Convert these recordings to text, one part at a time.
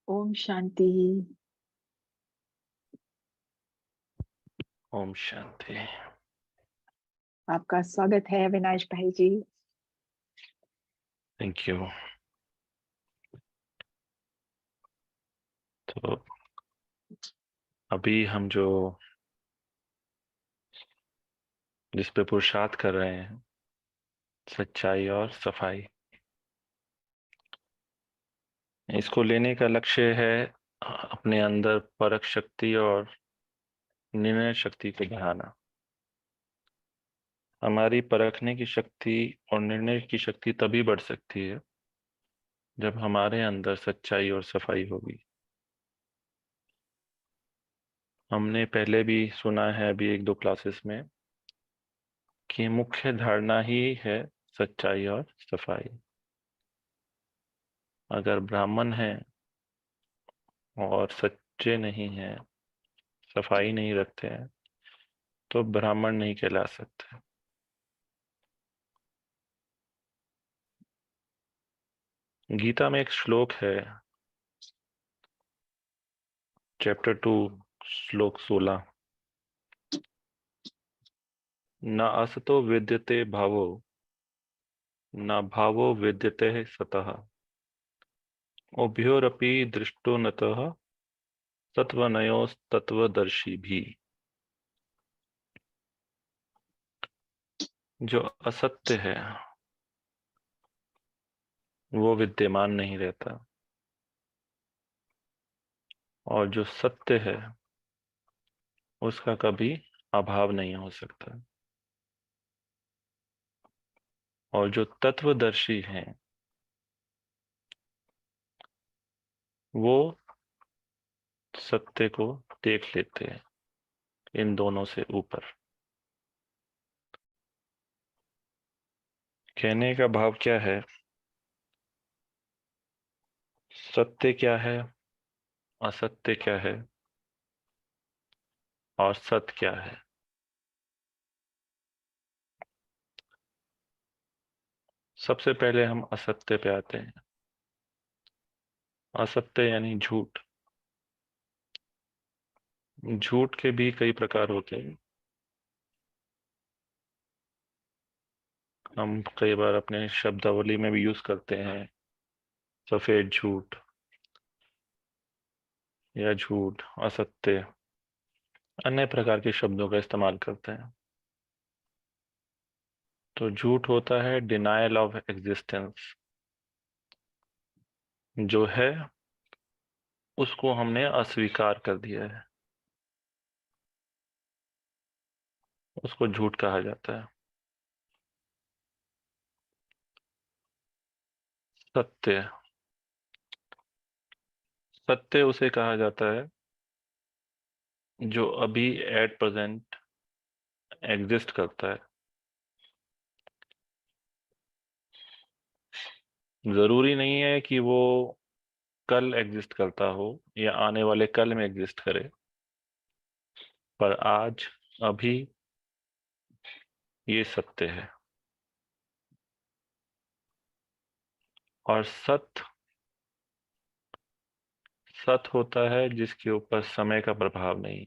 ओम शांति। ओम शांति। आपका स्वागत है अविनाश भाई जी। Thank you. तो अभी हम जिस पे पुरुषार्थ कर रहे हैं, सच्चाई और सफाई, इसको लेने का लक्ष्य है अपने अंदर परख शक्ति और निर्णय शक्ति को बढ़ाना। हमारी परखने की शक्ति और निर्णय की शक्ति तभी बढ़ सकती है जब हमारे अंदर सच्चाई और सफाई होगी। हमने पहले भी सुना है अभी एक दो क्लासेस में कि मुख्य धारणा ही है सच्चाई और सफाई। अगर ब्राह्मण है और सच्चे नहीं हैं, सफाई नहीं रखते हैं, तो ब्राह्मण नहीं कहला सकते। गीता में एक श्लोक है, चैप्टर 2, श्लोक 16। न असतो विद्यते भावो, न भावो विद्यते सतः, उभयोरपि दृष्टो नतः, तत्वनयोस्तत्वदर्शी भी। जो असत्य है वो विद्यमान नहीं रहता, और जो सत्य है उसका कभी अभाव नहीं हो सकता। और जो तत्वदर्शी हैं वो सत्य को देख लेते हैं इन दोनों से ऊपर। कहने का भाव क्या है? सत्य क्या है, असत्य क्या है, और सत क्या है? सबसे पहले हम असत्य पे आते हैं। असत्य यानी झूठ। झूठ के भी कई प्रकार होते हैं। हम कई बार अपने शब्दावली में भी यूज करते हैं, सफेद झूठ या झूठ, असत्य, अन्य प्रकार के शब्दों का इस्तेमाल करते हैं। तो झूठ होता है डिनायल ऑफ एग्जिस्टेंस। जो है उसको हमने अस्वीकार कर दिया है, उसको झूठ कहा जाता है। सत्य, सत्य उसे कहा जाता है जो अभी एट प्रेजेंट एग्जिस्ट करता है। जरूरी नहीं है कि वो कल एग्जिस्ट करता हो या आने वाले कल में एग्जिस्ट करे, पर आज, अभी, ये सत्य है। और सत्य, सत्य होता है जिसके ऊपर समय का प्रभाव नहीं,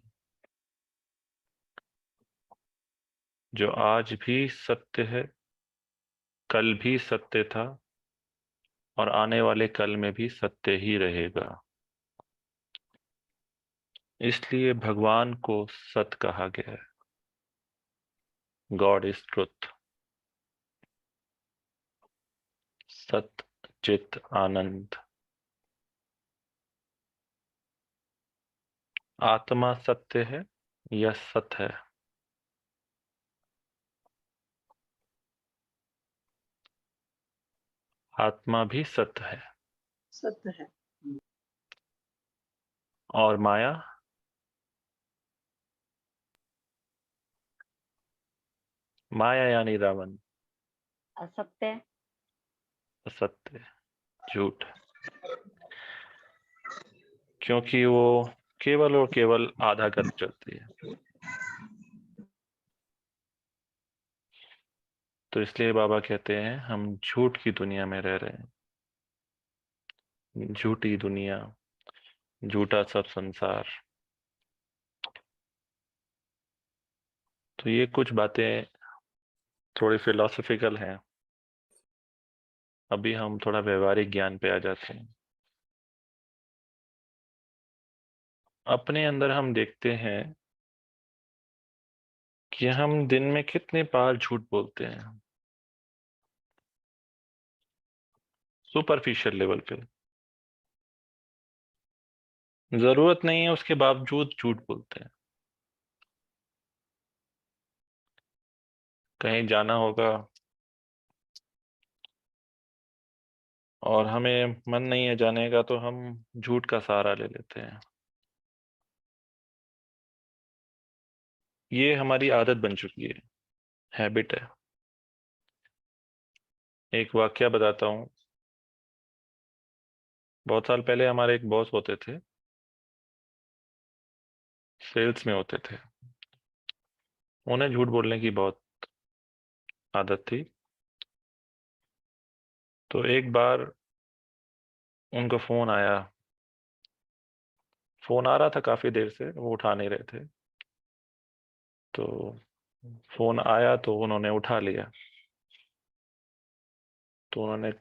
जो आज भी सत्य है, कल भी सत्य था, और आने वाले कल में भी सत्य ही रहेगा। इसलिए भगवान को सत्य कहा गया है। God is truth. सत्य, चित, आनंद। आत्मा सत्य है या सत्य है? आत्मा भी सत्य है। सत्य है। और माया? माया यानी रावण, असत्य। असत्य, झूठ। क्योंकि वो केवल और केवल आधा कर चलती है। तो इसलिए बाबा कहते हैं हम झूठ की दुनिया में रह रहे हैं। झूठी दुनिया, झूठा सब संसार। तो ये कुछ बातें थोड़ी फिलोसफिकल हैं। अभी हम थोड़ा व्यवहारिक ज्ञान पे आ जाते हैं। अपने अंदर हम देखते हैं कि हम दिन में कितने बार झूठ बोलते हैं, सुपरफिशियल लेवल पे। जरूरत नहीं है उसके बावजूद झूठ बोलते हैं। कहीं जाना होगा और हमें मन नहीं है जाने का, तो हम झूठ का सहारा ले लेते हैं। ये हमारी आदत बन चुकी है, हैबिट है। एक वाकया बताता हूँ। बहुत साल पहले हमारे एक बॉस होते थे, सेल्स में होते थे। उन्हें झूठ बोलने की बहुत आदत थी। तो एक बार उनको फोन आया। फोन आ रहा था काफी देर से, वो उठा नहीं रहे थे। तो फोन आया तो उन्होंने उठा लिया। तो उन्होंने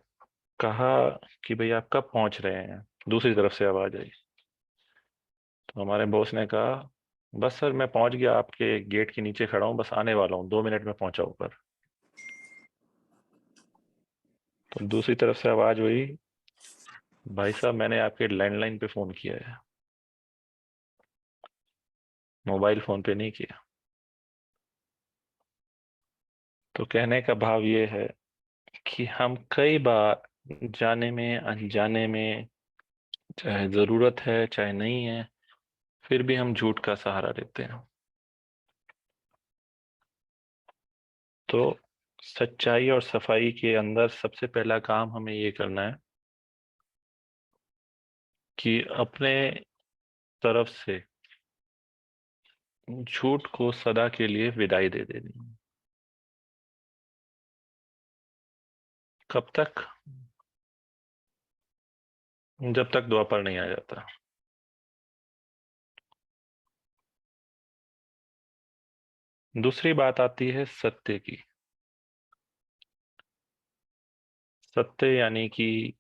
कहा कि भाई आप कब पहुंच रहे हैं। दूसरी तरफ से आवाज आई। तो हमारे बॉस ने कहा, बस सर मैं पहुंच गया, आपके गेट के नीचे खड़ा हूँ, बस आने वाला हूँ, 2 मिनट में पहुंचा ऊपर। तो दूसरी तरफ से आवाज हुई, भाई साहब मैंने आपके लैंडलाइन पे फोन किया है, मोबाइल फोन पे नहीं किया। तो कहने का भाव ये है कि हम कई बार जाने में अनजाने में, चाहे जरूरत है चाहे नहीं है, फिर भी हम झूठ का सहारा लेते हैं। तो सच्चाई और सफाई के अंदर सबसे पहला काम हमें ये करना है कि अपने तरफ से झूठ को सदा के लिए विदाई दे देनी है। कब तक? जब तक द्वापर नहीं आ जाता। दूसरी बात आती है सत्य की। सत्य यानी कि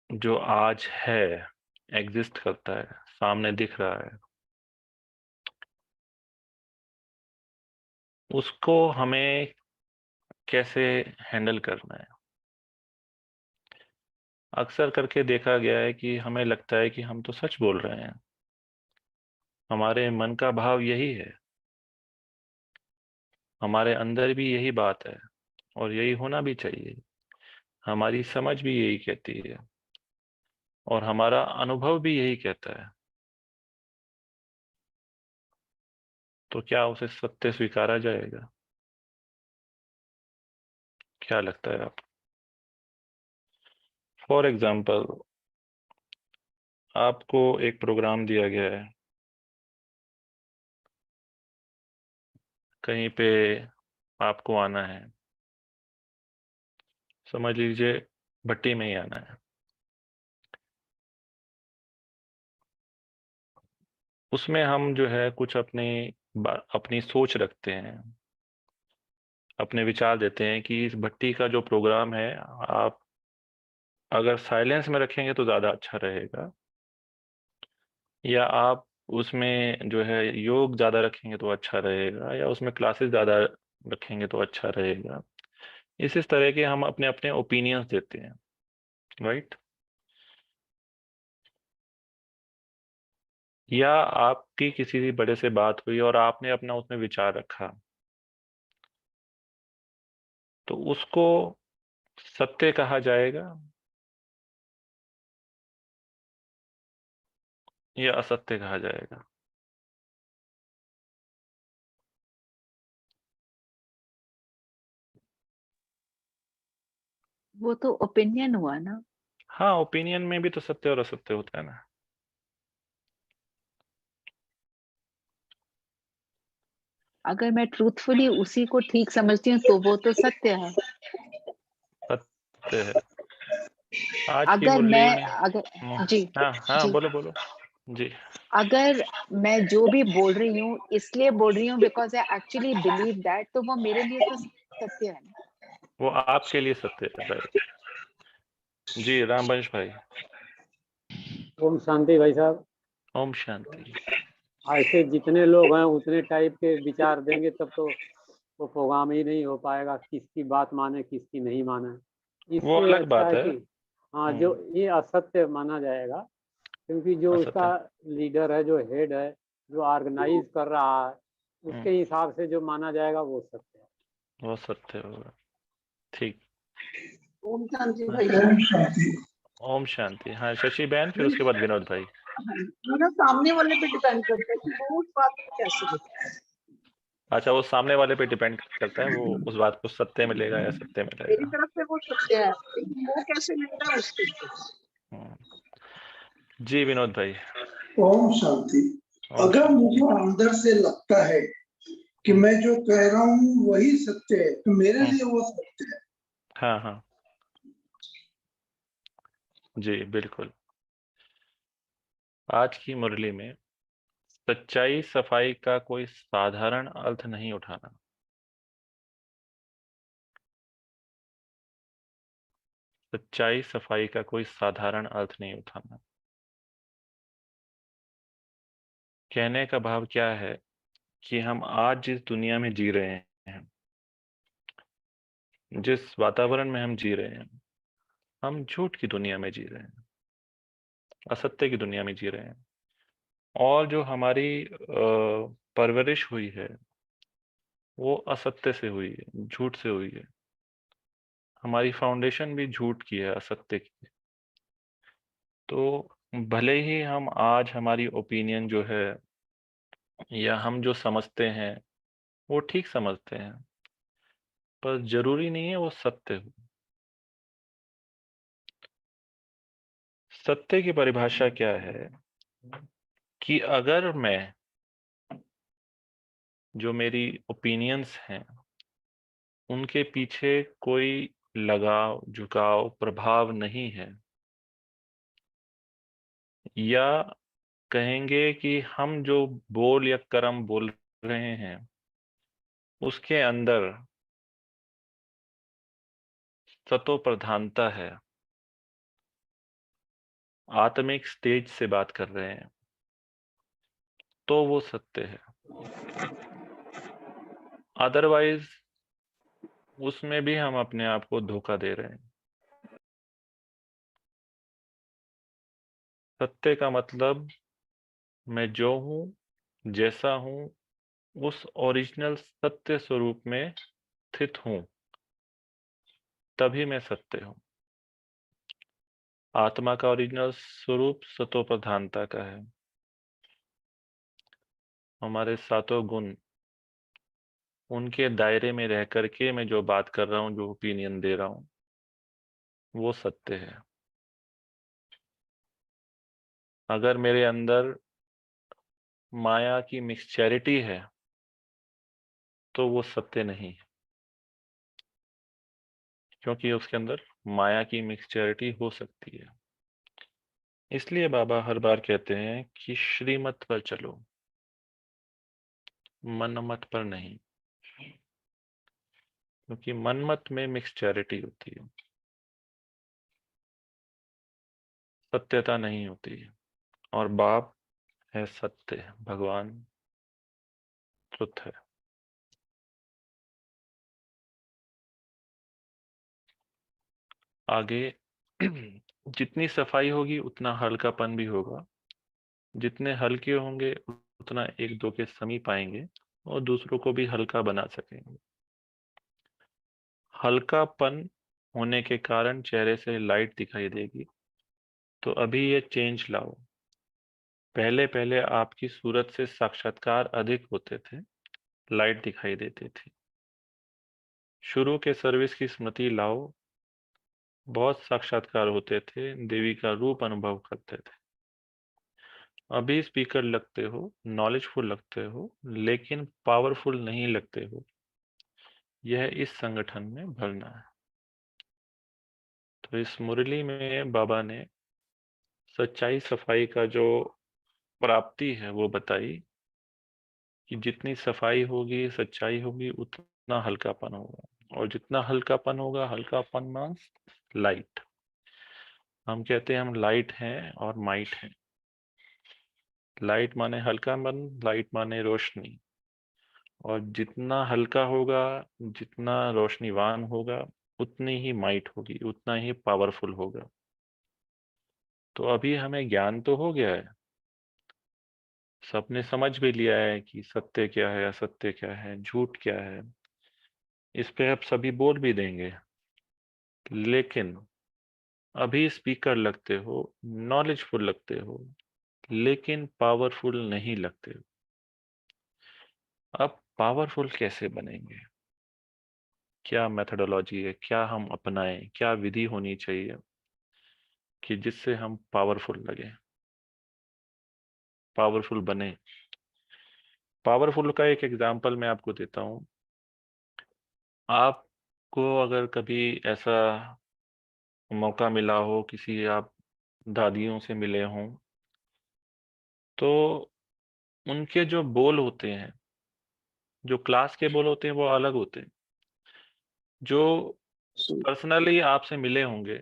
जो आज है, एग्जिस्ट करता है, सामने दिख रहा है, उसको हमें कैसे हैंडल करना है। अक्सर करके देखा गया है कि हमें लगता है कि हम तो सच बोल रहे हैं, हमारे मन का भाव यही है, हमारे अंदर भी यही बात है और यही होना भी चाहिए, हमारी समझ भी यही कहती है और हमारा अनुभव भी यही कहता है। तो क्या उसे सत्य स्वीकारा जाएगा? क्या लगता है आप? फॉर एग्जाम्पल, आपको एक प्रोग्राम दिया गया है, कहीं पे आपको आना है, समझ लीजिए भट्टी में ही आना है। उसमें हम जो है कुछ अपनी सोच रखते हैं, अपने विचार देते हैं कि इस भट्टी का जो प्रोग्राम है, आप अगर साइलेंस में रखेंगे तो ज़्यादा अच्छा रहेगा, या आप उसमें जो है योग ज़्यादा रखेंगे तो अच्छा रहेगा, या उसमें क्लासेस ज़्यादा रखेंगे तो अच्छा रहेगा। इस तरह के हम अपने अपने ओपिनियंस देते हैं, राइट। या आपकी किसी बड़े से बात हुई और आपने अपना उसमें विचार रखा, तो उसको सत्य कहा जाएगा या असत्य कहा जाएगा? वो तो ओपिनियन हुआ ना। हाँ, ओपिनियन में भी तो सत्य और असत्य होता है ना। अगर मैं ट्रूथफुली उसी को ठीक समझती हूँ तो वो तो सत्य है। सत्य है। आज की अगर मुरली मैं में अगर जी हाँ हाँ, जी बोलो बोलो। जी, अगर मैं जो भी बोल रही हूँ इसलिए बोल रही हूँ because I actually believe that, तो वो मेरे लिए तो सत्य है ना। वो आपके लिए सत्य है, राइट। जी, रामवंश भाई। ओम शांति भाई साहब। ओम शांति। ऐसे जितने लोग हैं उतने टाइप के विचार देंगे तब तो वो प्रोग्राम ही नहीं हो पाएगा, किसकी बात माने किसकी नहीं माने। वो इससे अलग अच्छा बात है है। कि हाँ, जो ये असत्य माना जाएगा, क्योंकि जो उसका असत्य। लीडर है, जो हेड है, जो ऑर्गेनाइज कर रहा है, उसके हिसाब से जो माना जाएगा वो सत्य है। वो सत्य होगा। ठीक। ओम शांति हाँ, भाई। ओम शांति। ओम शांति। हाँ, शशि बहन, फिर उसके बाद विनोद भाई। मेरा सामने वाले पे डिपेंड करता है कि वो उस बात को कैसे लेता है। अच्छा, वो सामने वाले पे डिपेंड करता है, वो उस बात को सत्य में लेगा या सत्य में मेरी लेगा। तरफ से वो सत्य है, लेकिन वो कैसे लेता है उसके ऊपर। हम्म। जी विनोद भाई। ओम शांति। ओम अगर शांति। मुझे अंदर से लगता है कि हम्म, मैं जो कह रहा हूँ वही सत्य है, तो मेरे हम्म, लिए वो सत्य है। हाँ हाँ, जी बिल्कुल। आज की मुरली में सच्चाई सफाई का कोई साधारण अर्थ नहीं उठाना। सच्चाई सफाई का कोई साधारण अर्थ नहीं उठाना। कहने का भाव क्या है कि हम आज जिस दुनिया में जी रहे हैं, जिस वातावरण में हम जी रहे हैं, हम झूठ की दुनिया में जी रहे हैं, असत्य की दुनिया में जी रहे हैं। और जो हमारी परवरिश हुई है वो असत्य से हुई है, झूठ से हुई है। हमारी फाउंडेशन भी झूठ की है, असत्य की। तो भले ही हम आज हमारी ओपिनियन जो है या हम जो समझते हैं वो ठीक समझते हैं, पर जरूरी नहीं है वो सत्य हो। सत्य की परिभाषा क्या है कि अगर मैं, जो मेरी ओपिनियंस हैं, उनके पीछे कोई लगाव झुकाव प्रभाव नहीं है, या कहेंगे कि हम जो बोल या कर्म बोल रहे हैं उसके अंदर सतो प्रधानता है, आत्मिक स्टेज से बात कर रहे हैं, तो वो सत्य है। अदरवाइज उसमें भी हम अपने आप को धोखा दे रहे हैं। सत्य का मतलब मैं जो हूं, जैसा हूं, उस ओरिजिनल सत्य स्वरूप में स्थित हूं, तभी मैं सत्य हूं। आत्मा का ओरिजिनल स्वरूप सतो प्रधानता का है। हमारे सातों गुण, उनके दायरे में रह करके मैं जो बात कर रहा हूं, जो ओपिनियन दे रहा हूं, वो सत्य है। अगर मेरे अंदर माया की मिक्सचैरिटी है तो वो सत्य नहीं है, क्योंकि उसके अंदर माया की मिक्सचैरिटी हो सकती है। इसलिए बाबा हर बार कहते हैं कि श्रीमत पर चलो, मनमत पर नहीं, क्योंकि मनमत में मिक्सचैरिटी होती है, सत्यता नहीं होती है। और बाप है सत्य, भगवान ट्रुथ है। आगे जितनी सफाई होगी उतना हल्कापन भी होगा। जितने हल्के होंगे उतना एक दो के समीप आएंगे और दूसरों को भी हल्का बना सकेंगे। हल्कापन होने के कारण चेहरे से लाइट दिखाई देगी। तो अभी ये चेंज लाओ। पहले पहले आपकी सूरत से साक्षात्कार अधिक होते थे, लाइट दिखाई देती थी। शुरू के सर्विस की स्मृति लाओ, बहुत साक्षात्कार होते थे, देवी का रूप अनुभव करते थे। अभी स्पीकर लगते हो, नॉलेजफुल लगते हो, लेकिन पावरफुल नहीं लगते हो। यह इस संगठन में भरना है। तो इस मुरली में बाबा ने सच्चाई सफाई का जो प्राप्ति है वो बताई कि जितनी सफाई होगी, सच्चाई होगी, उतना हल्कापन होगा, और जितना हल्कापन होगा, हल्कापन मीन्स लाइट। हम कहते हैं हम लाइट हैं और माइट हैं। लाइट माने हल्कापन, लाइट माने रोशनी, और जितना हल्का होगा, जितना रोशनीवान होगा, उतनी ही माइट होगी, उतना ही पावरफुल होगा। तो अभी हमें ज्ञान तो हो गया है, सबने समझ भी लिया है कि सत्य क्या है, असत्य क्या है, झूठ क्या है, इस पे आप सभी बोल भी देंगे। लेकिन अभी स्पीकर लगते हो, नॉलेजफुल लगते हो, लेकिन पावरफुल नहीं लगते हो। अब पावरफुल कैसे बनेंगे? क्या मेथोडोलॉजी है, क्या हम अपनाएं, क्या विधि होनी चाहिए कि जिससे हम पावरफुल लगे, पावरफुल बने? पावरफुल का एक एग्जांपल मैं आपको देता हूं। आपको अगर कभी ऐसा मौका मिला हो, किसी आप दादियों से मिले हों, तो उनके जो बोल होते हैं, जो क्लास के बोल होते हैं, वो अलग होते हैं। जो पर्सनली आपसे मिले होंगे,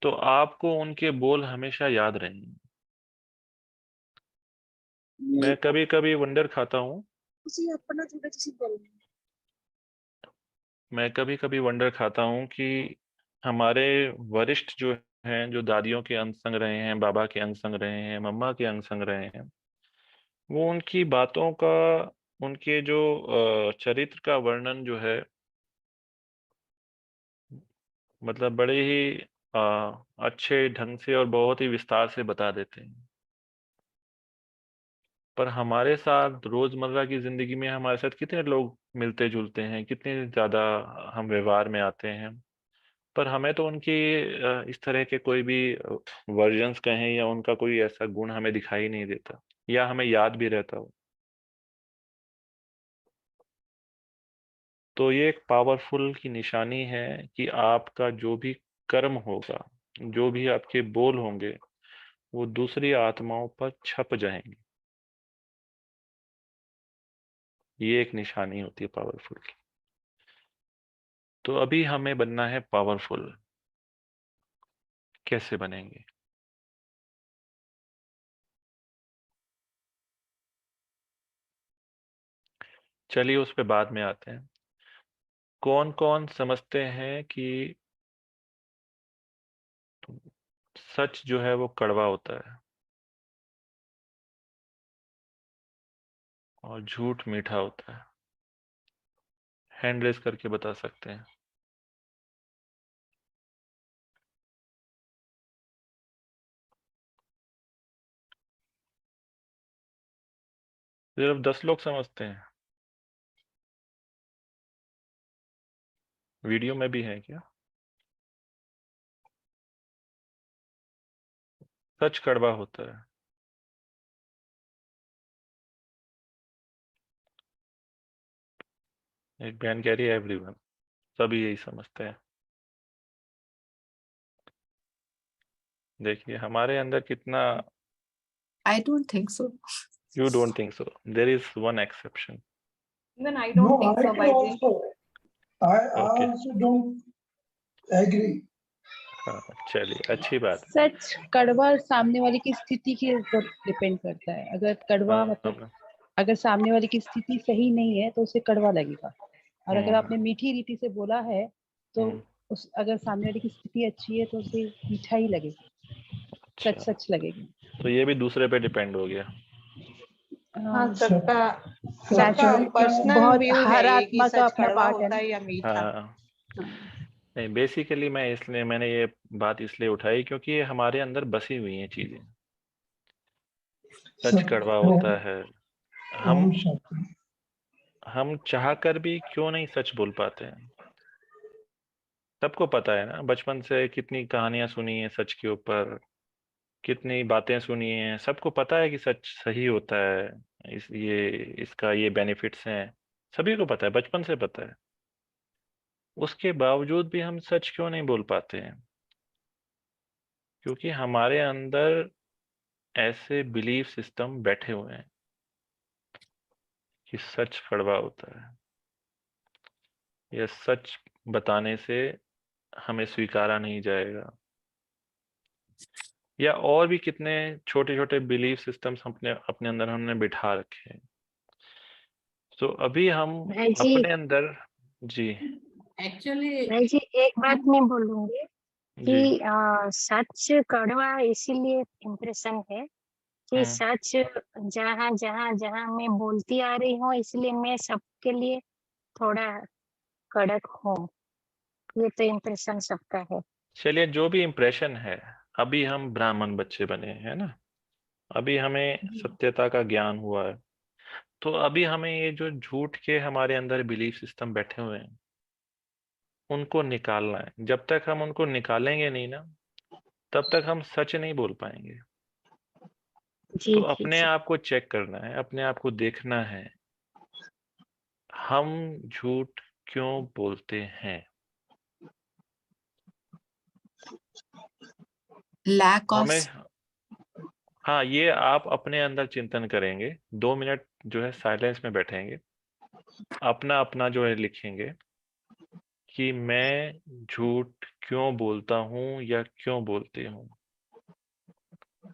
तो आपको उनके बोल हमेशा याद रहेंगे। मैं कभी कभी वंडर खाता हूँ, मैं कभी कभी वंडर खाता हूँ कि हमारे वरिष्ठ जो हैं, जो दादियों के अंग संग रहे हैं, बाबा के अंग संग रहे हैं, मम्मा के अंग संग रहे हैं, वो उनकी बातों का, उनके जो चरित्र का वर्णन जो है, मतलब बड़े ही अच्छे ढंग से और बहुत ही विस्तार से बता देते हैं। पर हमारे साथ रोजमर्रा की जिंदगी में हमारे साथ कितने लोग मिलते जुलते हैं, कितने ज्यादा हम व्यवहार में आते हैं, पर हमें तो उनकी इस तरह के कोई भी वर्जन्स कहें या उनका कोई ऐसा गुण हमें दिखाई नहीं देता, या हमें याद भी रहता हो। तो ये एक पावरफुल की निशानी है कि आपका जो भी कर्म होगा, जो भी आपके बोल होंगे, वो दूसरी आत्माओं पर छप जाएंगे। ये एक निशानी होती है पावरफुल की। तो अभी हमें बनना है पावरफुल। कैसे बनेंगे? चलिए उस पे बाद में आते हैं। कौन कौन समझते हैं कि सच जो है वो कड़वा होता है और झूठ मीठा होता है? हैंड रेस करके बता सकते हैं। सिर्फ 10 लोग समझते हैं। वीडियो में भी है क्या? सच कड़वा होता है। एक बहन कह रही है एवरीवन, सभी यही समझते हैं। देखिए हमारे अंदर कितना। I don't think so. You don't think so? There is one exception. Even I don't No, think I so, do Bhaiji. also. I okay, also don't agree. हाँ चलिए, अच्छी बात है। सच कड़वा सामने वाले की स्थिति के ऊपर डिपेंड करता है। अगर कड़वा मतलब अगर सामने वाले की स्थिति सही नहीं है तो उसे कड़वा लगेगा, और अगर आपने मीठी रीति से बोला है तो उस अगर सामने वाले की स्थिति अच्छी है तो उसे मीठा ही लगेगा, सच अच्छा, सच लगेगा। तो ये भी दूसरे पे डिपेंड हो गया। हाँ, सबका सच्चाई का पर्सनल बहुत व्यू है हर ये कि आत्मा का सच अपना कड़वा पार्ट है होता ना। है या मीठा। हाँ नहीं, बेसिकली मैंने ये बात इसलिए उठाई क्योंकि ये हमारे अंदर बसी हुई हैं चीजें। सच कड़वा होता है। हम ओम शांति। हम चाह कर भी क्यों नहीं सच बोल पाते हैं? सबको पता है ना, बचपन से कितनी कहानियां सुनी है सच के ऊपर, कितनी बातें सुनी है, सबको पता है कि सच सही होता है। इसका ये बेनिफिट्स हैं, सभी को पता है, बचपन से पता है। उसके बावजूद भी हम सच क्यों नहीं बोल पाते हैं? क्योंकि हमारे अंदर ऐसे बिलीफ सिस्टम बैठे हुए हैं कि सच कड़वा होता है, यह सच बताने से हमें स्वीकारा नहीं जाएगा, या और भी कितने छोटे छोटे बिलीफ सिस्टम्स अपने अपने अंदर हमने बिठा रखे हैं। तो अभी हम भाई जी, अपने अंदर जी एक्चुअली भाई जी एक बात मैं बोलूंगी जी कि सच कड़वा इसीलिए इम्प्रेशन है कि हम्म सच जहाँ जहाँ जहाँ मैं बोलती आ रही हूँ, इसलिए मैं सबके लिए थोड़ा कड़क हूँ। ये तो इम्प्रेशन सबका है। चलिए, जो भी इम्प्रेशन है, अभी हम ब्राह्मण बच्चे बने हैं ना, अभी हमें सत्यता का ज्ञान हुआ है, तो अभी हमें ये जो झूठ के हमारे अंदर बिलीफ सिस्टम बैठे हुए हैं उनको निकालना है। जब तक हम उनको निकालेंगे नहीं ना, तब तक हम सच नहीं बोल पाएंगे। जी तो जी अपने जी। आप को चेक करना है, अपने आप को देखना है, हम झूठ क्यों बोलते हैं। Lack of हमें, हाँ, ये आप अपने अंदर चिंतन करेंगे, 2 मिनट जो है साइलेंस में बैठेंगे, अपना अपना जो है लिखेंगे कि मैं झूठ क्यों बोलता हूँ या क्यों बोलती हूँ,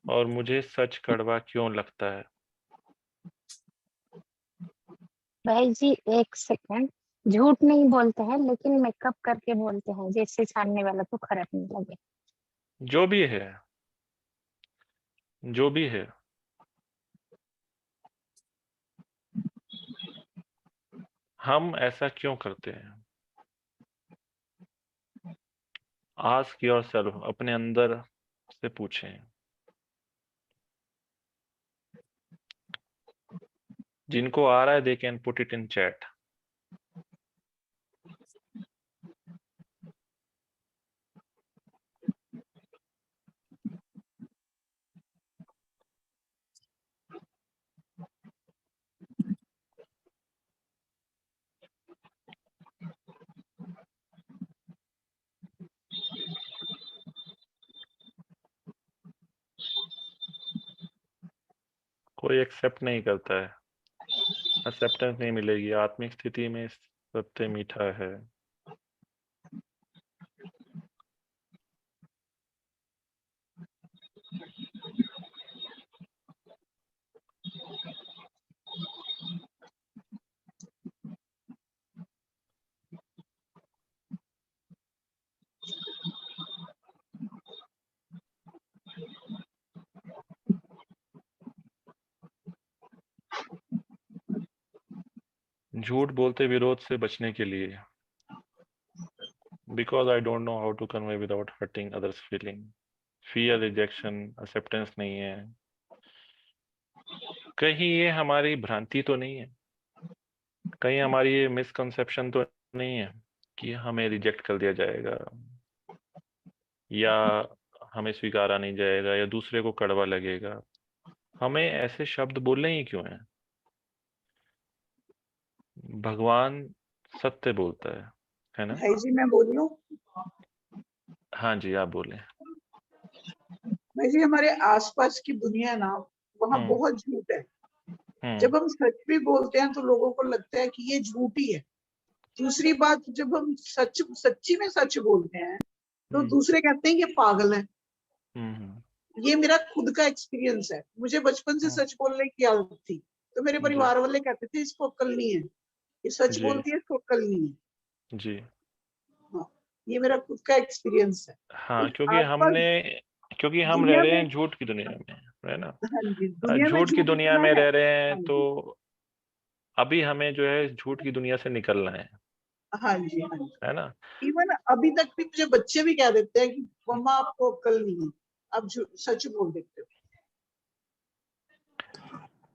और मुझे सच कड़वा क्यों लगता है। भाई जी एक सेकंड, झूठ नहीं बोलते हैं लेकिन मेकअप करके बोलते हैं, जैसे सामने वाला को खराब नहीं लगे। जो भी है, जो भी है, हम ऐसा क्यों करते हैं। आस्क योरसेल्फ, अपने अंदर से पूछें। जिनको आ रहा है they can put it in chat. कोई एक्सेप्ट नहीं करता है, एक्सेप्टेंस नहीं मिलेगी। आत्मिक स्थिति में सत्य मीठा है। झूठ बोलते विरोध से बचने के लिए, because I don't know how to convey without hurting others feeling. Fear, rejection, acceptance नहीं है। कहीं ये हमारी भ्रांति तो नहीं है, कहीं हमारी ये मिसकंसेप्शन तो नहीं है कि हमें रिजेक्ट कर दिया जाएगा, या हमें स्वीकारा नहीं जाएगा, या दूसरे को कड़वा लगेगा। हमें ऐसे शब्द बोलने ही क्यों हैं। भगवान सत्य बोलता है ना। भाई जी मैं बोल लूं। हाँ जी, आप बोलें। भाई जी हमारे आसपास की दुनिया ना, वहाँ हम्म बहुत झूठ है। हम्म जब हम सच भी बोलते हैं तो लोगों को लगता है कि ये झूठ ही है। दूसरी बात, जब हम सच्ची में सच बोलते हैं तो हम्म दूसरे कहते हैं ये पागल है। हम्म ये मेरा खुद का एक्सपीरियंस है। मुझे बचपन से हम्म, सच बोलने की आदत थी, तो मेरे जी परिवार वाले कहते थे इसको अक्ल नहीं है, ये सच जी बोलती है, इसको अक्ल नहीं है। जी। हाँ, ये मेरा खुद का एक्सपीरियंस है। हाँ, तो क्योंकि आसपास हम रह दुनिया रहे में, हैं झूठ की दुनिया में, है ना। हाँ जी, दुनिया में झूठ की झूठ दुनिया इतना में है। रह रहे हैं, हाँ तो जी, अभी हमें जो है झूठ की दुनिया से निकलना हाँ जी, हाँ जी। है ना। इवन अभी तक भी मुझे बच्चे भी कह देते हैं कि मम्मा आपको अक्ल नहीं है, आप सच बोल देते हो।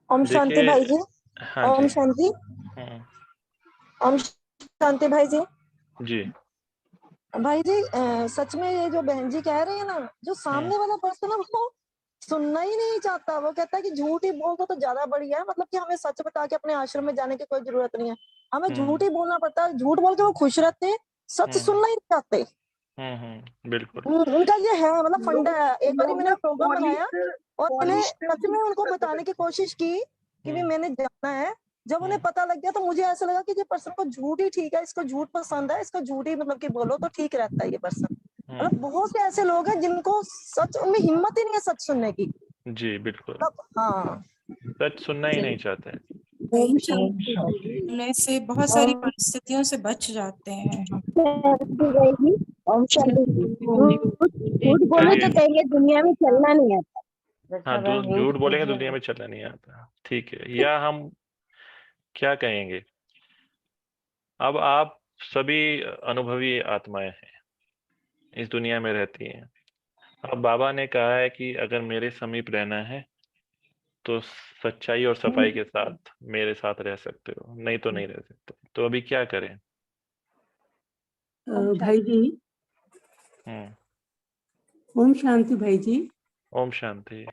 ओम शांति देखिए, भाई जी। हाँ ओम जी। शांति। ओम शांति भाई जी। जी। भाई जी सच में ये जो बहन जी कह रहे हैं ना, जो हम्म सामने वाला पर्सन है वो सुनना ही नहीं चाहता। वो कहता है कि झूठ ही बोल दो तो ज्यादा बढ़िया है, मतलब कि हमें सच बता के अपने आश्रम में जाने की कोई जरूरत नहीं है, हमें झूठ हम्म ही बोलना पड़ता है। झूठ बोल के वो खुश रहते हैं, सच हम्म सुनना ही नहीं चाहते। बिल्कुल। उनका ये है, मतलब फंडा है। एक बार मैंने प्रोग्राम बनाया और मैंने पॉलिश सच में उनको बताने की कोशिश की कि भी मैंने जाना है। जब उन्हें पता लग गया तो मुझे ऐसा लगा कि ये पर्सन को झूठ ही ठीक है, इसको झूठ पसंद है, इसको झूठ ही मतलब कि बोलो तो ठीक रहता है ये पर्सन। मतलब बहुत से ऐसे लोग हैं जिनको सच, उनमें हिम्मत ही नहीं है सच सुनने की। जी बिल्कुल, मतलब हाँ, सच सुनना ही नहीं चाहते हैं। ओम शांति। बोलने से बहुत सारी परिस्थितियों से बच जाते हैं हम। ओम शांति। झूठ बोलो चलिए, तो कहेंगे दुनिया में चलना नहीं आता। हाँ, झूठ बोलेंगे तो दुनिया में चलना नहीं आता, ठीक है। या हम क्या कहेंगे, अब आप सभी अनुभवी आत्माएं हैं, इस दुनिया में रहती हैं। अब बाबा ने कहा है कि अगर मेरे समीप रहना है तो सच्चाई और सफाई के साथ मेरे साथ रह सकते हो, नहीं तो नहीं रह सकते। तो अभी क्या करें? भाई जी, ओम शांति भाई जी। ओम शांति।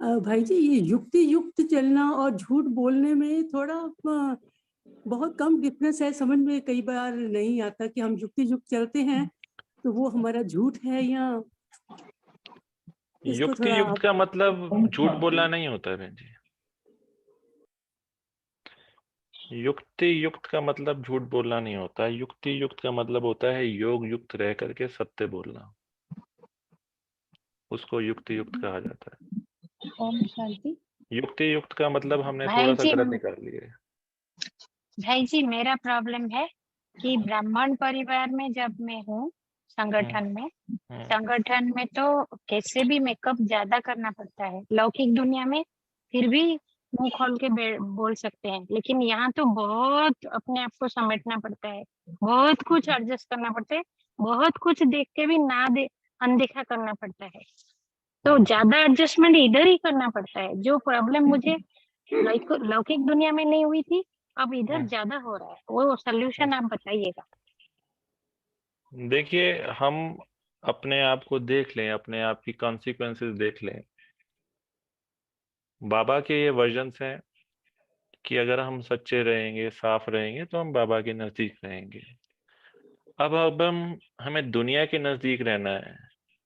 भाई जी, ये युक्ति युक्त चलना और झूठ बोलने में थोड़ा बहुत कम डिफरेंस है। समझ में कई बार नहीं आता कि हम युक्ति युक्त चलते हैं तो वो हमारा झूठ है या इसको युक्ति थोड़ा युक्त का मतलब झूठ बोलना नहीं होता है बहन जी। युक्ति युक्त का मतलब झूठ बोलना नहीं होता। युक्ति युक्त का मतलब होता है योग युक्त रह करके सत्य बोलना, उसको युक्ति युक्त कहा जाता है। ओम शांति। युक्ति युक्त का मतलब हमने भाई थोड़ा सा जी, गलत निकाल लिया है। भाई जी मेरा प्रॉब्लम है कि ब्राह्मण परिवार में जब मैं हूँ संगठन में, संगठन में तो कैसे भी मेकअप ज्यादा करना पड़ता है। लौकिक दुनिया में फिर भी मुंह खोल के बोल सकते हैं, लेकिन यहाँ तो बहुत अपने आप को समेटना पड़ता है, बहुत कुछ एडजस्ट करना पड़ता है, बहुत कुछ देख के भी अनदेखा करना पड़ता है। तो ज्यादा एडजस्टमेंट इधर ही करना पड़ता है। जो प्रॉब्लम मुझे लौकिक दुनिया में नहीं हुई थी, अब इधर ज्यादा हो रहा है। वो सोल्यूशन आप बताइएगा। देखिए, हम अपने आप को देख लें, अपने आप की कॉन्सिक्वेंसेस देख लें। बाबा के ये वर्जन्स हैं कि अगर हम सच्चे रहेंगे, साफ रहेंगे, तो हम बाबा के नजदीक रहेंगे। अब हमें दुनिया के नजदीक रहना है,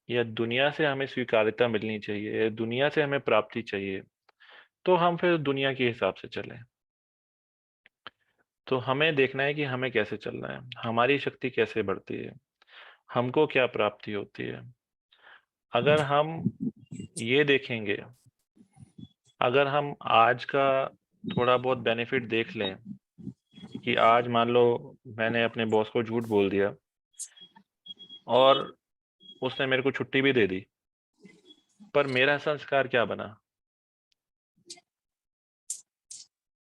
या दुनिया से हमें स्वीकार्यता मिलनी चाहिए, दुनिया से हमें प्राप्ति चाहिए, तो हम फिर दुनिया के हिसाब से चलें। तो हमें देखना है कि हमें कैसे चलना है, हमारी शक्ति कैसे बढ़ती है, हमको क्या प्राप्ति होती है। अगर हम ये देखेंगे, अगर हम आज का थोड़ा बहुत बेनिफिट देख लें कि आज मान लो मैंने अपने बॉस को झूठ बोल दिया और उसने मेरे को छुट्टी भी दे दी, पर मेरा संस्कार क्या बना?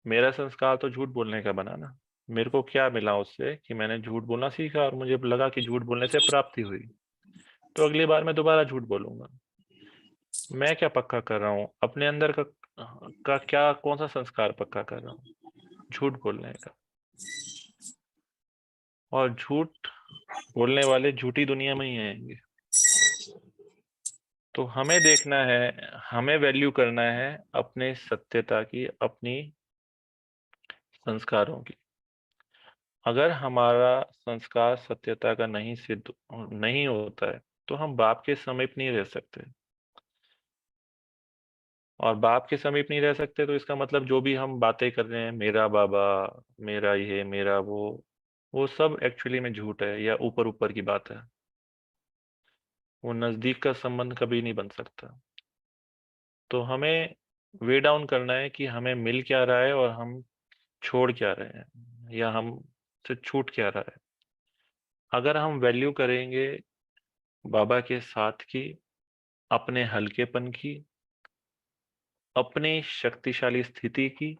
मेरा संस्कार तो झूठ बोलने का बना ना। मेरे को क्या मिला उससे कि मैंने झूठ बोलना सीखा और मुझे लगा कि झूठ बोलने से प्राप्ति हुई, तो अगली बार मैं दोबारा झूठ बोलूंगा। मैं क्या पक्का कर रहा हूँ अपने अंदर का क्या, कौन सा संस्कार पक्का कर रहा हूँ? झूठ बोलने का। और झूठ बोलने वाले झूठी दुनिया में ही आएंगे। तो हमें देखना है, हमें वैल्यू करना है अपने सत्यता की, अपनी संस्कारों की। अगर हमारा संस्कार सत्यता का नहीं होता है तो हम बाप के समीप नहीं रह सकते। और बाप के समीप नहीं रह सकते तो इसका मतलब जो भी हम बातें कर रहे हैं, मेरा बाबा, मेरा ये, मेरा वो सब एक्चुअली में झूठ है या ऊपर ऊपर की बात है। वो नजदीक का संबंध कभी नहीं बन सकता। तो हमें वे डाउन करना है कि हमें मिल क्या रहा है और हम छोड़ क्या रहे हैं, या हम से छूट क्या रहा है। अगर हम वैल्यू करेंगे बाबा के साथ की, अपने हल्केपन की, अपनी शक्तिशाली स्थिति की,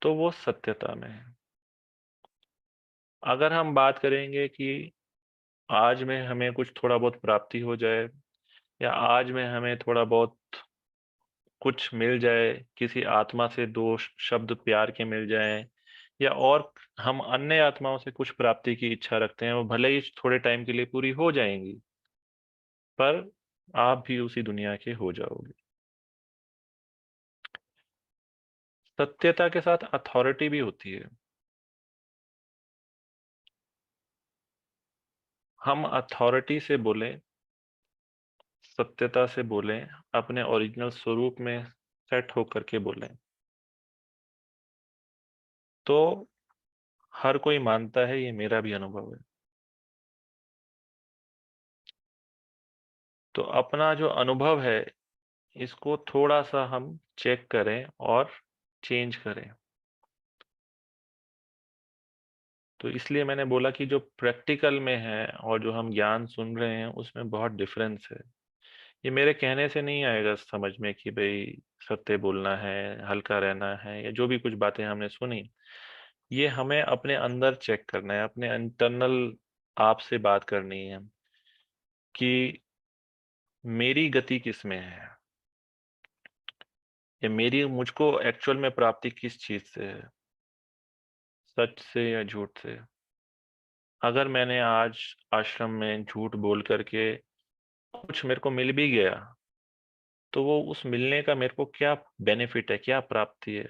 तो वो सत्यता में है। अगर हम बात करेंगे कि आज में हमें कुछ थोड़ा बहुत प्राप्ति हो जाए, या आज में हमें थोड़ा बहुत कुछ मिल जाए, किसी आत्मा से दो शब्द प्यार के मिल जाएं, या और हम अन्य आत्माओं से कुछ प्राप्ति की इच्छा रखते हैं, वो भले ही थोड़े टाइम के लिए पूरी हो जाएंगी, पर आप भी उसी दुनिया के हो जाओगे। सत्यता के साथ अथॉरिटी भी होती है। हम अथॉरिटी से बोलें, सत्यता से बोलें, अपने ओरिजिनल स्वरूप में सेट होकर के बोलें, तो हर कोई मानता है, ये मेरा भी अनुभव है। तो अपना जो अनुभव है इसको थोड़ा सा हम चेक करें और चेंज करें। तो इसलिए मैंने बोला कि जो प्रैक्टिकल में है और जो हम ज्ञान सुन रहे हैं उसमें बहुत डिफरेंस है। ये मेरे कहने से नहीं आएगा समझ में कि भाई सत्य बोलना है, हल्का रहना है, या जो भी कुछ बातें हमने सुनी, ये हमें अपने अंदर चेक करना है, अपने इंटरनल आप से बात करनी है कि मेरी गति किस में है, या मेरी मुझको एक्चुअल में प्राप्ति किस चीज से है, सच से या झूठ से। अगर मैंने आज आश्रम में झूठ बोल करके कुछ मेरे को मिल भी गया, तो वो उस मिलने का मेरे को क्या बेनिफिट है, क्या प्राप्ति है।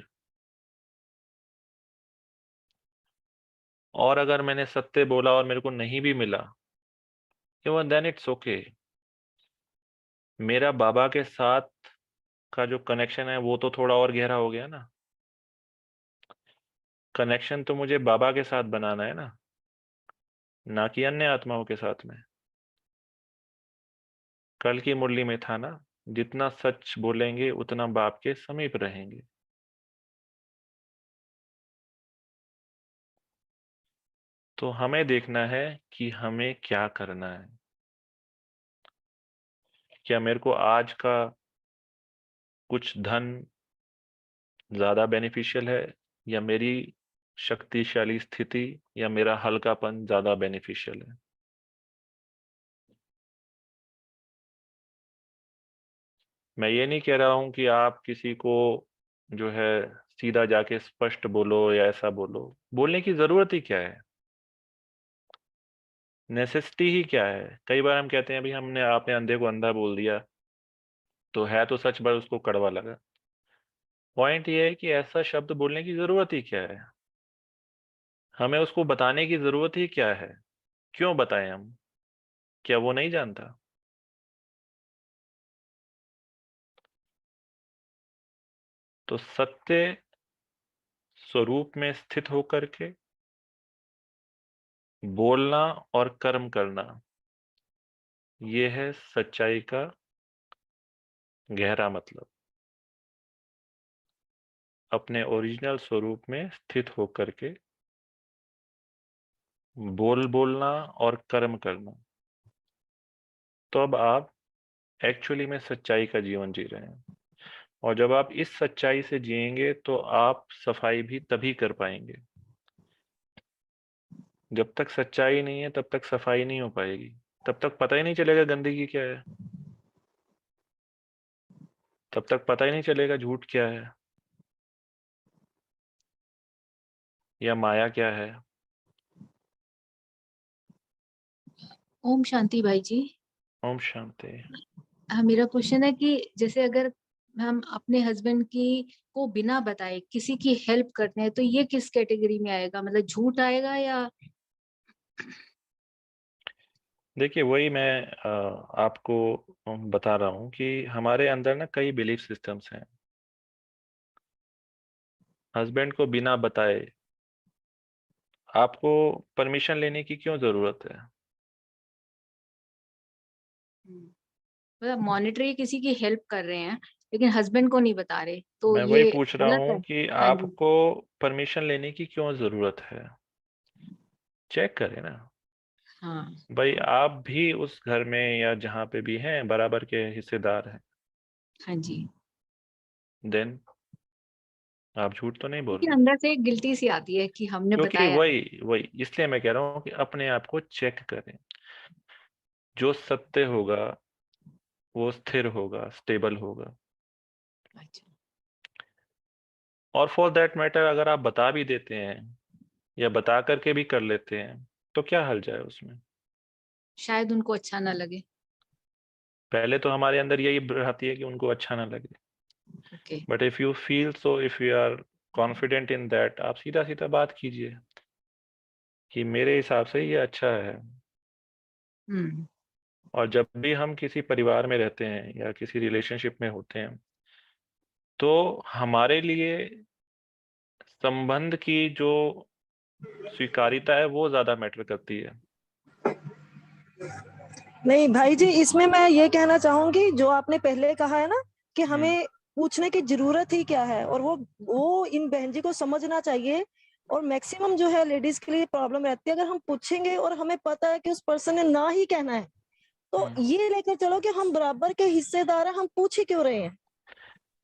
और अगर मैंने सत्य बोला और मेरे को नहीं भी मिला, देन इट्स ओके। मेरा बाबा के साथ का जो कनेक्शन है वो तो थोड़ा और गहरा हो गया ना। कनेक्शन तो मुझे बाबा के साथ बनाना है ना कि अन्य आत्माओं के साथ में। कल की मुरली में था ना, जितना सच बोलेंगे उतना बाप के समीप रहेंगे। तो हमें देखना है कि हमें क्या करना है। क्या मेरे को आज का कुछ धन ज्यादा बेनिफिशियल है, या मेरी शक्तिशाली स्थिति या मेरा हल्कापन ज्यादा बेनिफिशियल है। मैं ये नहीं कह रहा हूं कि आप किसी को जो है सीधा जाके स्पष्ट बोलो या ऐसा बोलो। बोलने की जरूरत ही क्या है, नेसेसिटी ही क्या है। कई बार हम कहते हैं भाई हमने आपने अंधे को अंधा बोल दिया, तो है तो सच, पर उसको कड़वा लगा। पॉइंट ये है कि ऐसा शब्द बोलने की जरूरत ही क्या है, हमें उसको बताने की जरूरत ही क्या है। क्यों बताएं हम, क्या वो नहीं जानता? तो सत्य स्वरूप में स्थित होकर के बोलना और कर्म करना, ये है सच्चाई का गहरा मतलब। अपने ओरिजिनल स्वरूप में स्थित होकर के बोलना और कर्म करना, तो अब आप एक्चुअली में सच्चाई का जीवन जी रहे हैं। और जब आप इस सच्चाई से जिएंगे तो आप सफाई भी तभी कर पाएंगे। जब तक सच्चाई नहीं है तब तक सफाई नहीं हो पाएगी, तब तक पता ही नहीं चलेगा गंदगी क्या है, तब तक पता ही नहीं चलेगा झूठ क्या है या माया क्या है। ओम शांति भाई जी। ओम शांति। हाँ, मेरा क्वेश्चन है कि जैसे अगर हम अपने हस्बैंड की को बिना बताए किसी की हेल्प करते हैं तो ये किस कैटेगरी में आएगा, मतलब झूठ आएगा या? देखिए वही मैं आपको बता रहा हूँ कि हमारे अंदर ना कई बिलीफ सिस्टम्स हैं। हस्बैंड को बिना बताए आपको परमिशन लेने की क्यों जरूरत है? मतलब मॉनिटरी किसी की हेल्प कर रहे हैं लेकिन हस्बैंड को नहीं बता रहे, तो मैं वही ये पूछ रहा गलत है? हूँ कि हाँ जी। आपको परमिशन लेने की क्यों जरूरत है? चेक करें ना हाँ भाई, आप भी उस घर में या जहाँ पे भी हैं बराबर के हिस्सेदार हैं। हाँ जी। देन आप झूठ तो नहीं बोल लेकिन रहे। अंदर से एक गिल्टी सी आती है कि हमने क्योंकि बताया। वही वही इसलिए मैं कह रहा हूँ कि अपने आप को चेक करें। जो सत्य होगा वो स्थिर होगा, स्टेबल होगा। अच्छा। और फॉर दैट मैटर अगर आप बता भी देते हैं या बता करके भी कर लेते हैं तो क्या हल जाए उसमें? शायद उनको अच्छा ना लगे। पहले तो हमारे अंदर यही रहती है कि उनको अच्छा ना लगे। Okay. But if you feel so, if you are confident in that, आप सीधा सीधा बात कीजिए कि मेरे हिसाब से ये अच्छा है। और जब भी हम किसी परिवार में रहते हैं या किसी रिलेशनशिप में होते हैं, तो हमारे लिए संबंध की जो स्वीकार्यता है वो ज्यादा मैटर करती है। नहीं भाई जी, इसमें मैं ये कहना चाहूंगी, जो आपने पहले कहा है ना कि हमें पूछने की जरूरत ही क्या है, और वो इन बहन जी को समझना चाहिए। और मैक्सिमम जो है लेडीज के लिए प्रॉब्लम रहती है, अगर हम पूछेंगे और हमें पता है कि उस पर्सन ने ना ही कहना है, तो ये लेकर चलो कि हम बराबर के हिस्सेदार हैं, हम पूछ ही क्यों रहे हैं।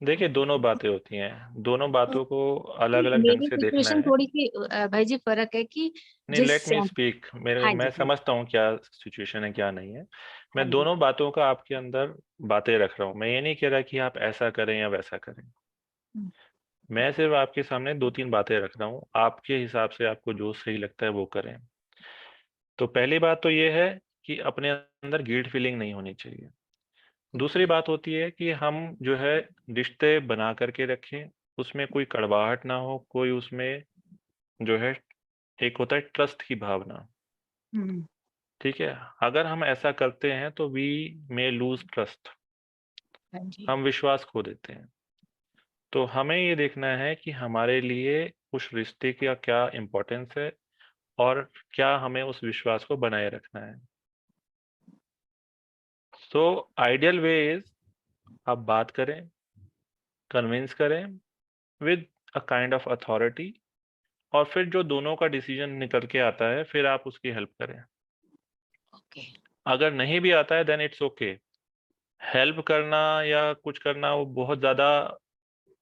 देखिए, दोनों बातें होती हैं, दोनों बातों को अलग अलग ढंग मेरी से देखना सिचुएशन है। थोड़ी सी भाई जी फर्क है कि नहीं, लेट मी जिस स्पीक। हाँ मैं जी समझता हूँ क्या सिचुएशन है क्या नहीं है। हाँ मैं जी दोनों बातों का आपके अंदर बातें रख रहा हूँ। मैं ये नहीं कह रहा कि आप ऐसा करें या वैसा करें। मैं सिर्फ आपके सामने 2-3 बातें रख रहा हूँ, आपके हिसाब से आपको जो सही लगता है वो करें। तो पहली बात तो ये है कि अपने अंदर गिल्ट फीलिंग नहीं होनी चाहिए। दूसरी बात होती है कि हम जो है रिश्ते बना करके रखें, उसमें कोई कड़वाहट ना हो, कोई उसमें जो है, एक होता है ट्रस्ट की भावना। ठीक है, अगर हम ऐसा करते हैं तो वी मे लूज ट्रस्ट, हाँ जी हम विश्वास खो देते हैं। तो हमें ये देखना है कि हमारे लिए उस रिश्ते का क्या इम्पोर्टेंस है और क्या हमें उस विश्वास को बनाए रखना है। सो आइडियल वे इज, आप बात करें, कन्विंस करें with a kind of authority, और फिर जो दोनों का डिसीजन निकल के आता है फिर आप उसकी हेल्प करें। ओके अगर नहीं भी आता है देन इट्स ओके। हेल्प करना या कुछ करना वो बहुत ज़्यादा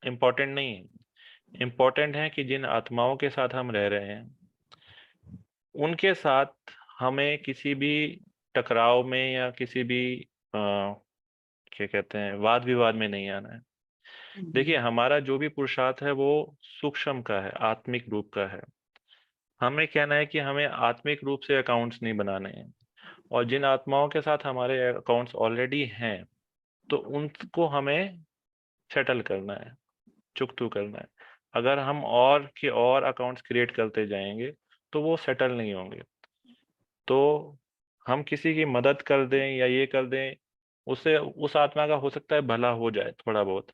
इम्पोर्टेंट नहीं है। इम्पोर्टेंट है कि जिन आत्माओं के साथ हम रह रहे हैं उनके साथ हमें किसी भी टकराव में या किसी भी क्या कहते हैं, वाद विवाद में नहीं आना है। देखिए, हमारा जो भी पुरुषार्थ है वो सूक्ष्म का है, आत्मिक रूप का है। हमें कहना है कि हमें आत्मिक रूप से अकाउंट्स नहीं बनाने हैं, और जिन आत्माओं के साथ हमारे अकाउंट्स ऑलरेडी हैं तो उनको हमें सेटल करना है, चुकतू करना है। अगर हम और अकाउंट्स क्रिएट करते जाएंगे तो वो सेटल नहीं होंगे। तो हम किसी की मदद कर दें या ये कर दें, उससे उस आत्मा का हो सकता है भला हो जाए थोड़ा बहुत,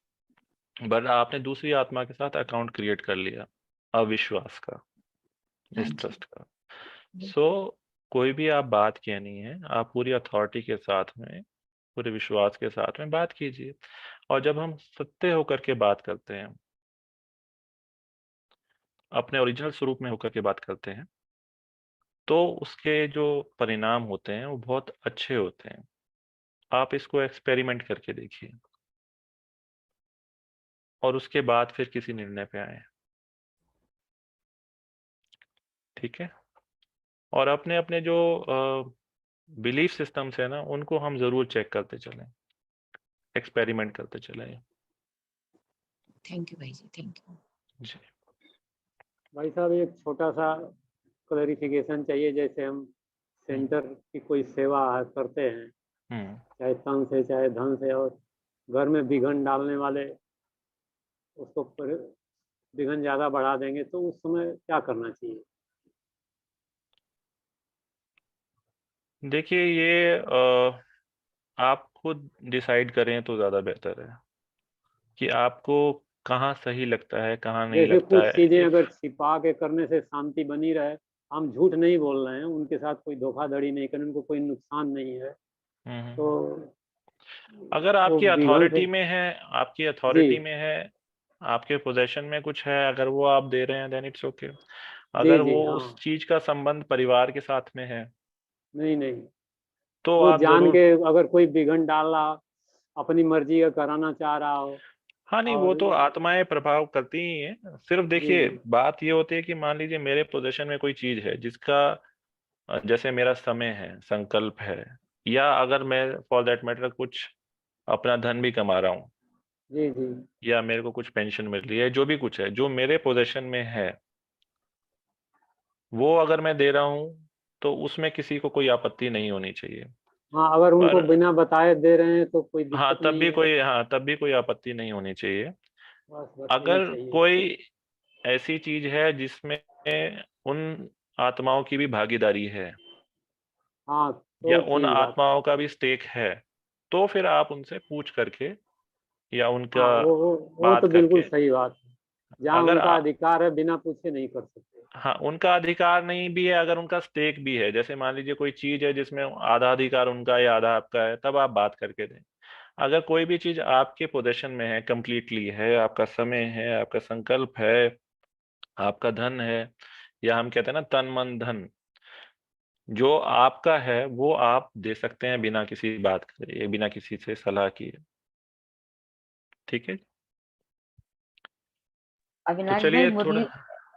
बट आपने दूसरी आत्मा के साथ अकाउंट क्रिएट कर लिया, अविश्वास का, मिसट्रस्ट का। सो कोई भी आप बात कहनी है, आप पूरी अथॉरिटी के साथ में, पूरे विश्वास के साथ में बात कीजिए। और जब हम सत्य होकर के बात करते हैं, अपने ओरिजिनल स्वरूप में होकर के बात करते हैं, तो उसके जो परिणाम होते हैं वो बहुत अच्छे होते हैं। आप इसको एक्सपेरिमेंट करके देखिए और उसके बाद फिर किसी निर्णय पे आए। ठीक है, और अपने अपने जो बिलीफ सिस्टम्स है ना, उनको हम जरूर चेक करते चलें, एक्सपेरिमेंट करते चलें। थैंक यू भाई जी, थैंक यू जी। भाई साहब, एक छोटा सा क्लैरिफिकेशन चाहिए। जैसे हम सेंटर की कोई सेवा करते हैं, चाहे तन से चाहे धन से, और घर में विघन डालने वाले उसको विघन ज्यादा बढ़ा देंगे, तो उस समय क्या करना चाहिए? देखिए, ये आप खुद डिसाइड करें तो ज़्यादा बेहतर है कि आपको कहाँ सही लगता है, कहाँ नहीं जैसे लगता कुछ है। चीजें इफ अगर छिपा के करने से शांति बनी रहे, हम झूठ नहीं बोल रहे हैं, उनके साथ कोई धोखाधड़ी नहीं करें, उनको कोई नुकसान नहीं है, तो अगर वो आपकी विघन से। अथॉरिटी में है, आपकी जी अथॉरिटी में है, आपके पोजेशन में कुछ है, अगर वो आप दे रहे हैं देन इट्स ओके। जी अगर जी वो हाँ। उस चीज का संबंध परिवार के साथ में है नहीं नहीं, तो वो आप जान जरूर। के अगर कोई विघन डाल रहा, अपनी मर्जी का कराना चाह रहा हो, हाँ, नहीं, वो और तो आत्माएं प्रभाव करती ही हैं। सिर्फ जी देखिए, बात ये होती है कि मान लीजिए मेरे पोजेशन में कोई चीज है जिसका जैसे मेरा समय है, संकल्प है, या अगर मैं फॉर दैट मैटर कुछ अपना धन भी कमा रहा हूँ, जी जी या मेरे को कुछ पेंशन मिल रही है, जो भी कुछ है जो मेरे पोजेशन में है, वो अगर मैं दे रहा हूँ तो उसमें किसी को कोई आपत्ति नहीं होनी चाहिए। हाँ, अगर उनको पर बिना बताए दे रहे हैं तो कोई हाँ, दिक्कत नहीं है। तब भी कोई आपत्ति नहीं होनी चाहिए। बस बस यही अगर चाहिए। कोई ऐसी चीज है जिसमें उन आत्माओं की भी भागीदारी है, हाँ, या तो उन ठीक बात। आत्माओं का भी स्टेक है, तो फिर आप उनसे पूछ करके या उनका हाँ वो बात तो बिल्कुल करके, सही बात है। जहाँ अगर उनका अधिकार है बिना पूछे नहीं कर सकते। हाँ उनका अधिकार नहीं भी है, अगर उनका स्टेक भी है, जैसे मान लीजिए कोई चीज है जिसमें आधा अधिकार उनका या आधा आपका है, तब आप बात करके दें। अगर कोई भी चीज आपके पोजीशन में है, कंप्लीटली है, आपका समय है, आपका संकल्प है, आपका धन है, या हम कहते हैं ना तन मन धन, जो आपका है वो आप दे सकते हैं बिना किसी बात करे, बिना किसी से सलाह किए। ठीक है, तो अविनाश भाई, चलिए थोड़ा।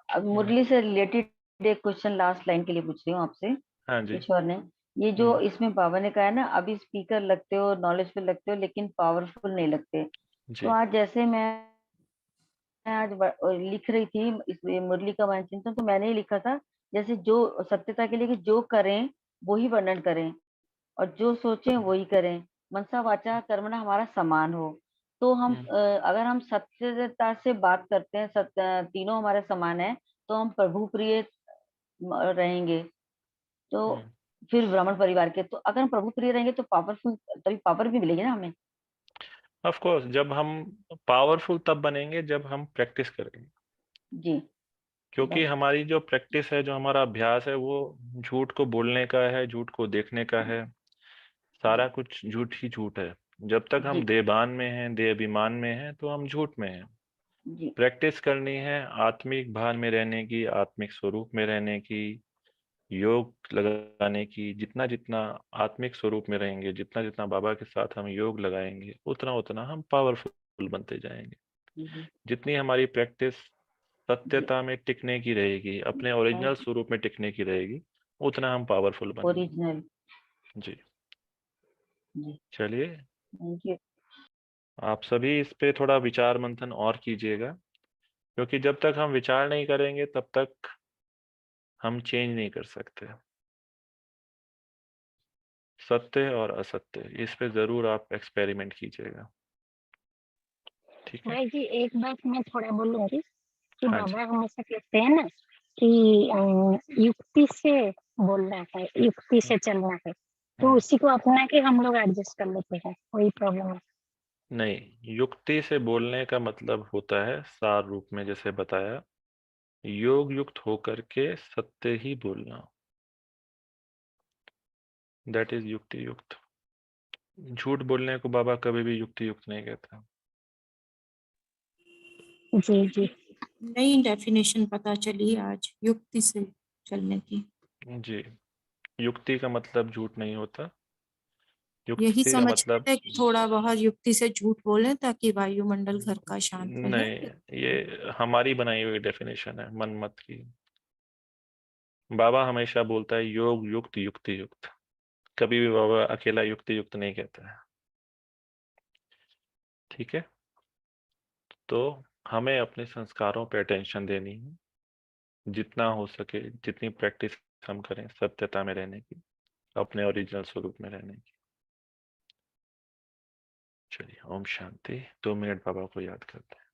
अब मुरली से रिलेटेड एक क्वेश्चन लास्ट लाइन के लिए पूछ रही हूँ आपसे। हाँ जी। ईश्वर ने ये जो इसमें बाबा ने कहा है ना, अभी स्पीकर लगते हो, नॉलेजफुल लगते हो, लेकिन पावरफुल नहीं लगते। जी। तो आज जैसे मैं आज लिख रही थी इस मुरली का वाचन चिंतन, तो मैंने ही लिखा था जैसे जो सत्यता के लिए कि जो करें वो ही वर्णन करें, और जो सोचें वही करें, मनसा वाचा कर्मणा हमारा समान हो। तो हम अगर हम सत्यता से बात करते हैं, सत्य तीनों हमारे समान है, तो हम प्रभु प्रिय रहेंगे। तो फिर ब्राह्मण परिवार के, तो अगर हम प्रभु प्रिय रहेंगे तो पावरफुल, तभी पावर भी मिलेगी ना हमें। ऑफ कोर्स, जब हम पावरफुल तब बनेंगे जब हम प्रैक्टिस करेंगे। जी। क्योंकि हमारी जो प्रैक्टिस है, जो हमारा अभ्यास है, वो झूठ को बोलने का है, झूठ को देखने का है। सारा कुछ झूठ ही झूठ है। जब तक हम देहभान में हैं, देह अभिमान में हैं, तो हम झूठ में हैं। जी। प्रैक्टिस करनी है आत्मिक भान में रहने की, आत्मिक स्वरूप में रहने की, योग लगाने की। जितना जितना आत्मिक स्वरूप में रहेंगे, जितना जितना बाबा के साथ हम योग लगाएंगे, उतना उतना हम पावरफुल बनते जाएंगे। जितनी हमारी प्रैक्टिस सत्यता में टिकने की रहेगी, अपने ओरिजिनल स्वरूप में टिकने की रहेगी, उतना हम पावरफुल बनेंगे। ओरिजिनल। जी। जी। चलिए, थैंक यू। आप सभी इस पे थोड़ा विचार मंथन और कीजिएगा, क्योंकि जब तक हम विचार नहीं करेंगे तब तक हम चेंज नहीं कर सकते। सत्य और असत्य, इस पे जरूर आप एक्सपेरिमेंट कीजिएगा। ठीक है भाई जी, एक बात मैं थोड़ा बोलूंगी कि हाँ जी। बाबा हमेशा कहते हैं ना कि युक्ति से बोलना है, युक्ति से चलना है, तो उसी को अपना के हम लोग एडजस्ट कर लेते हैं, वही प्रॉब्लम है। नहीं, युक्ति से बोलने का मतलब होता है सार रूप में जैसे बताया, योग युक्त होकर के सत्य ही बोलना, दैट इज युक्ति युक्त। झूठ बोलने को बाबा कभी भी युक्ति युक्त नहीं कहता। जी जी। नई डेफिनेशन पता चली आज युक्ति से चलने की। जी, युक्ति का मतलब झूठ नहीं होता। यही युक्ति का समझ मतलब रहे थे कि थोड़ा बहुत युक्ति से झूठ बोलें ताकि वायुमंडल घर का शांत रहे। नहीं, ये हमारी बनाई हुई डेफिनेशन है, मन मत की। बाबा हमेशा बोलता है योग युक्त युक्ति युक्त, कभी भी बाबा अकेला युक्ति युक्त नहीं कहता है। ठीक है, तो हमें अपने संस्कारों पे अटेंशन देनी है, जितना हो सके, जितनी प्रैक्टिस हम करें सत्यता में रहने की, अपने ओरिजिनल स्वरूप में रहने की। चलिए, ओम शांति। 2 मिनट बाबा को याद करते हैं।